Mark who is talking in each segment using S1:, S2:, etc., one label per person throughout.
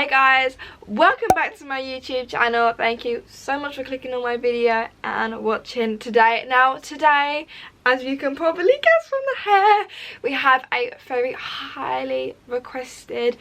S1: Hey guys, welcome back to my YouTube channel. Thank you so much for clicking on my video and watching today. Now today, as you can probably guess from the hair, we have a very highly requested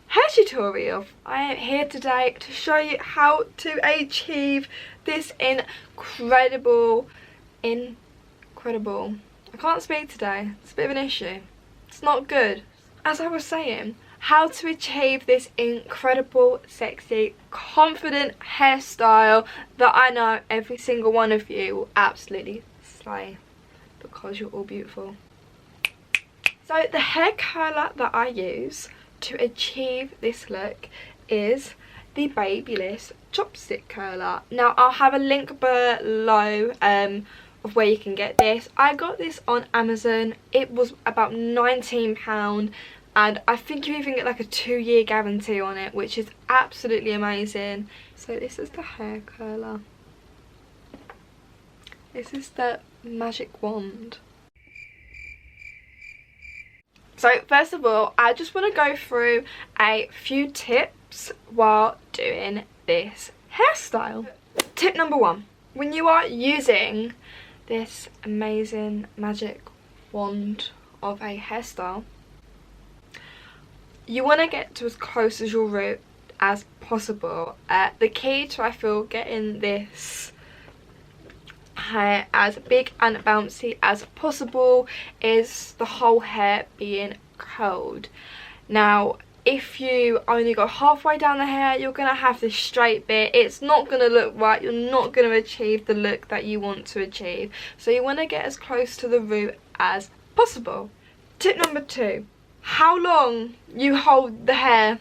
S1: hair tutorial. I am here today to show you how to achieve this incredible, I can't speak today, it's a bit of an issue. It's not good. As I was saying, how to achieve this incredible, sexy, confident hairstyle that I know every single one of you will absolutely slay because you're all beautiful. So the hair curler that I use to achieve this look is the Babyliss Chopstick curler. Now I'll have a link below of where you can get this. I got this on Amazon. It was about £19. and I think you even get like a 2-year guarantee on it, which is absolutely amazing. So this is the hair curler. This is the magic wand. So first of all, I just want to go through a few tips while doing this hairstyle. Tip number 1, when you are using this amazing magic wand of a hairstyle, you want to get to as close as your root as possible. The key to, I feel, getting this hair as big and bouncy as possible is the whole hair being curled. Now if you only go halfway down the hair, you're going to have this straight bit. It's not going to look right. You're not going to achieve the look that you want to achieve. So you want to get as close to the root as possible. Tip number 2. How long you hold the hair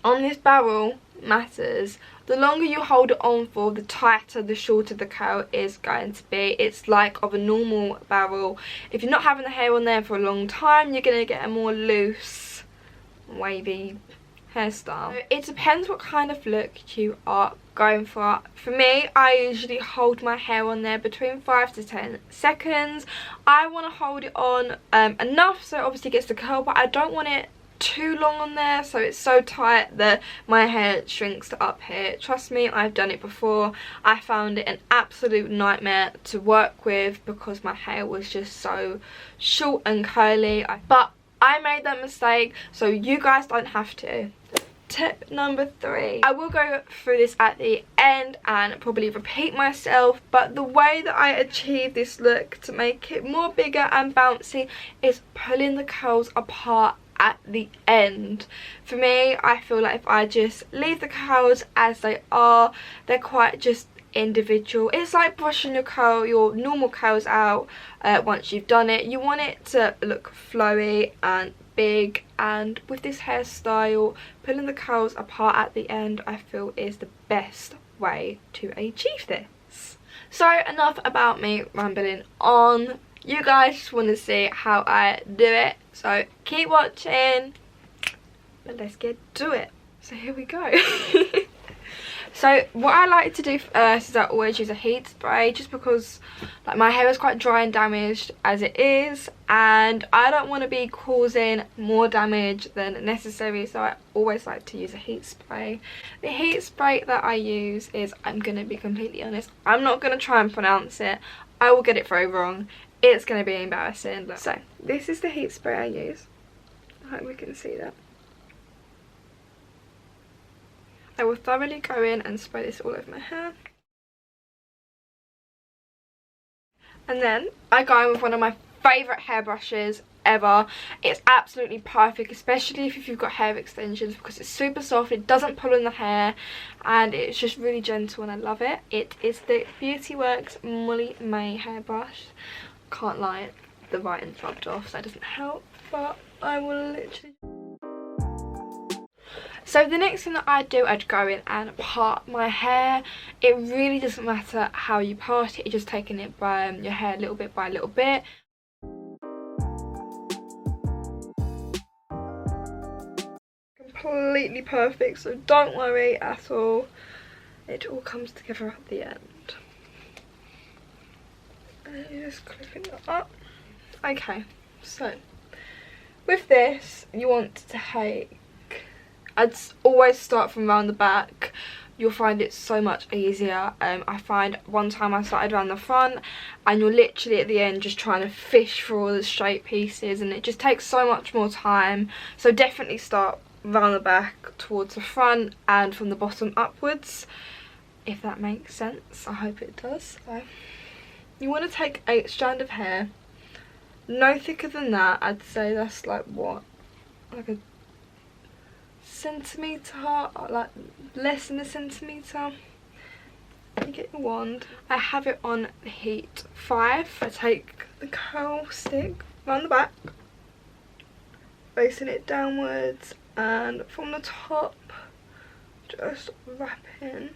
S1: on this barrel matters. The longer you hold it on for, the tighter, the shorter the curl is going to be. It's like of a normal barrel. If you're not having the hair on there for a long time, you're going to get a more loose, wavy hairstyle. So it depends what kind of look you are going for. For me, I usually hold my hair on there between 5 to 10 seconds. I want to hold it on enough so it obviously gets the curl, but I don't want it too long on there so it's so tight that my hair shrinks to up here. Trust me, I've done it before. I found it an absolute nightmare to work with because my hair was just so short and curly, but I made that mistake so you guys don't have to. Tip number 3. I will go through this at the end and probably repeat myself, but the way that I achieve this look to make it more bigger and bouncy is pulling the curls apart at the end. For me, I feel like if I just leave the curls as they are, they're quite just individual. It's like brushing your normal curls out once you've done it. You want it to look flowy and big, and with this hairstyle, pulling the curls apart at the end I feel is the best way to achieve this. So enough about me rambling on. You guys just want to see how I do it, so keep watching, but let's get to it. So here we go. So what I like to do first is I always use a heat spray, just because like my hair is quite dry and damaged as it is, and I don't want to be causing more damage than necessary, so I always like to use a heat spray. The heat spray that I use is, I'm going to be completely honest, I'm not going to try and pronounce it. I will get it very wrong. It's going to be embarrassing. So this is the heat spray I use. I hope we can see that. I will thoroughly go in and spray this all over my hair. And then I go in with one of my favourite hairbrushes ever. It's absolutely perfect, especially if you've got hair extensions, because it's super soft, it doesn't pull in the hair, and it's just really gentle and I love it. It is the Beauty Works Molly May hairbrush. Can't lie, the writing's rubbed off, so that doesn't help, but I will literally... So the next thing that I do, I'd go in and part my hair. It really doesn't matter how you part it, you're just taking it by your hair little bit by little bit. Completely perfect, so don't worry at all. It all comes together at the end. And you're just clipping that up. Okay, so with this, you want to take I'd always start from around the back. You'll find it so much easier. I find one time I started around the front and you're literally at the end just trying to fish for all the straight pieces, and it just takes so much more time. So definitely start around the back towards the front and from the bottom upwards, if that makes sense. I hope it does. So you want to take a strand of hair, no thicker than that. I'd say that's like what, like a centimetre, like less than a centimetre. You get your wand. I have it on heat 5. I take the curl stick around the back, facing it downwards, and from the top just wrapping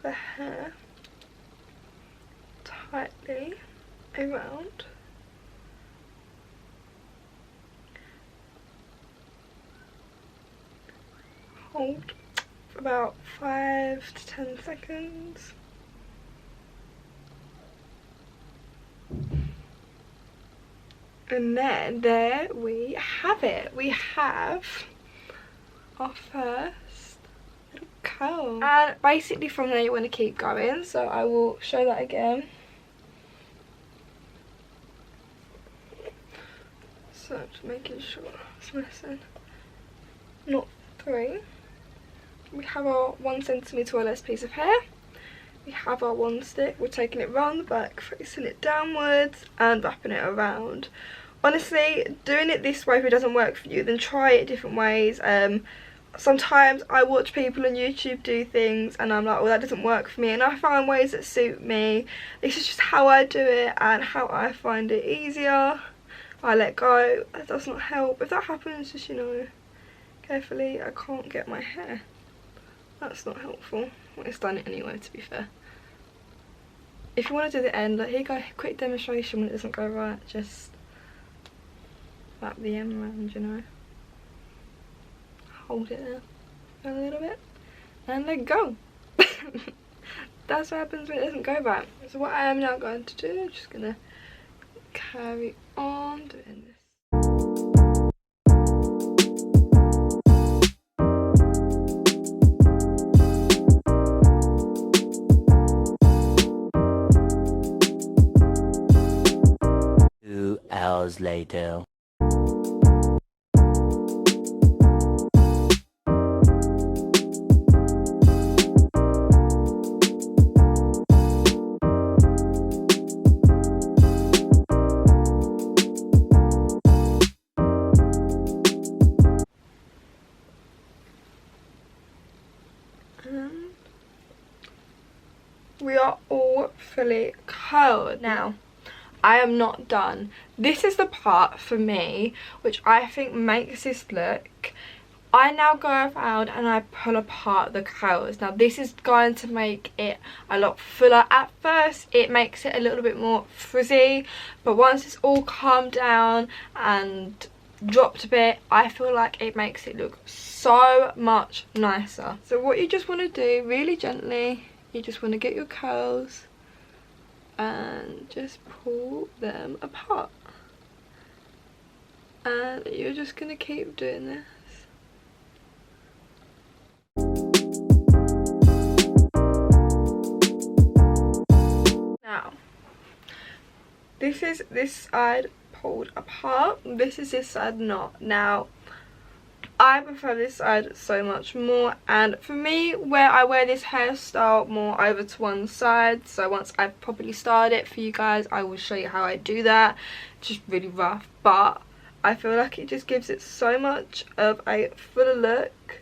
S1: the hair tightly around. Hold for about 5 to 10 seconds. And then there we have it. We have our first little curl. And basically from there you want to keep going. So I will show that again. So just making sure it's missing not 3. We have our 1 centimetre or less piece of hair. We have our wand stick. We're taking it round the back, facing it downwards and wrapping it around. Honestly, doing it this way, if it doesn't work for you, then try it different ways. Sometimes I watch people on YouTube do things and I'm like, well, that doesn't work for me, and I find ways that suit me. This is just how I do it and how I find it easier. I let go. That does not help. If that happens, just, you know, carefully. I can't get my hair. That's not helpful. Well, it's done it anyway, to be fair. If you want to do the end, like, here you go, quick demonstration when it doesn't go right. Just wrap the end around, you know. Hold it there for a little bit and let go. That's what happens when it doesn't go right. So what I am now going to do, I'm just going to carry on doing this.
S2: Hours later.
S1: We are all fully curled now. I am not done. This is the part for me which I think makes this look. I now go around and I pull apart the curls. Now this is going to make it a lot fuller. At first it makes it a little bit more frizzy, but once it's all calmed down and dropped a bit, I feel like it makes it look so much nicer. So what you just want to do, really gently, you just want to get your curls and just pull them apart, and you're just going to keep doing this. Now this is this side pulled apart, this is this side not. Now I prefer this side so much more, and for me, where I wear this hairstyle more over to one side, so once I've properly styled it for you guys, I will show you how I do that. It's just really rough, but I feel like it just gives it so much of a fuller look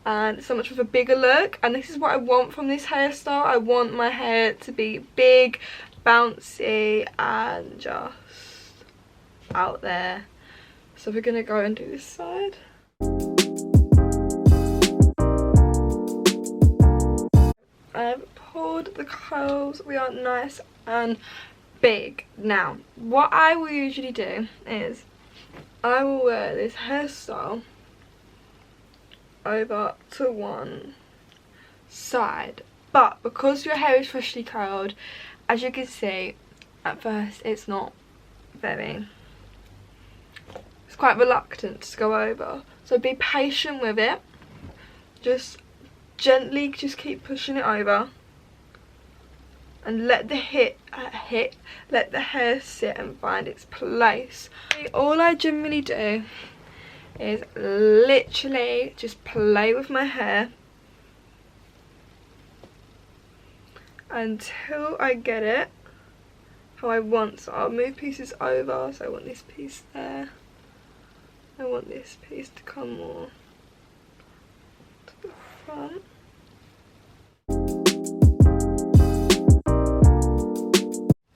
S1: and so much of a bigger look, and this is what I want from this hairstyle. I want my hair to be big, bouncy and just out there. So we're gonna go and do this side. I've pulled the curls. We are nice and big. Now what I will usually do is I will wear this hairstyle over to one side, but because your hair is freshly curled, as you can see, at first it's not very, it's quite reluctant to go over. so be patient with it. Just gently just keep pushing it over and let the let the hair sit and find its place. All I generally do is literally just play with my hair until I get it how I want. So I'll move pieces over. So I want this piece there, I want this piece to come more to the front.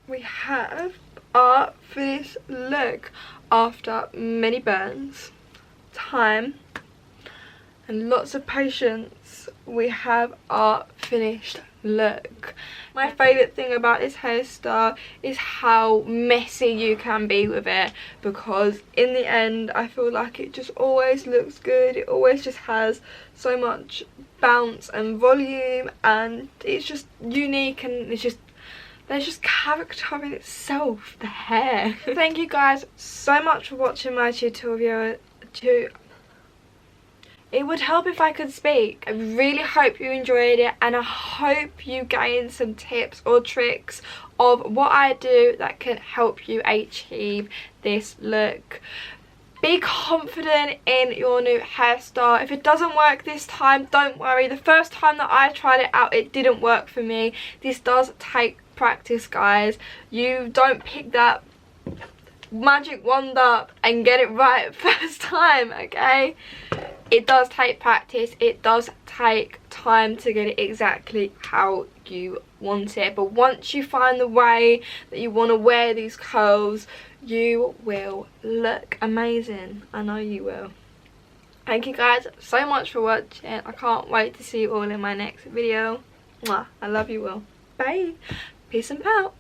S1: We have our finished look after many burns, time and lots of patience. We have our finished look. My favourite thing about this hairstyle is how messy you can be with it, because in the end I feel like it just always looks good. It always just has so much bounce and volume, and it's just unique, and it's just, there's just character in itself, the hair. Thank you guys so much for watching my tutorial. It would help if I could speak. I really hope you enjoyed it, and I hope you gained some tips or tricks of what I do that can help you achieve this look. Be confident in your new hairstyle. If it doesn't work this time, don't worry. The first time that I tried it out, it didn't work for me. This does take practice, guys. You don't pick that magic wand up and get it right first time, okay? It does take practice. It does take time to get it exactly how you want it, but once you find the way that you want to wear these curls, you will look amazing. I know you will. Thank you guys so much for watching. I can't wait to see you all in my next video. Mwah. I love you all. Bye. Peace and pout.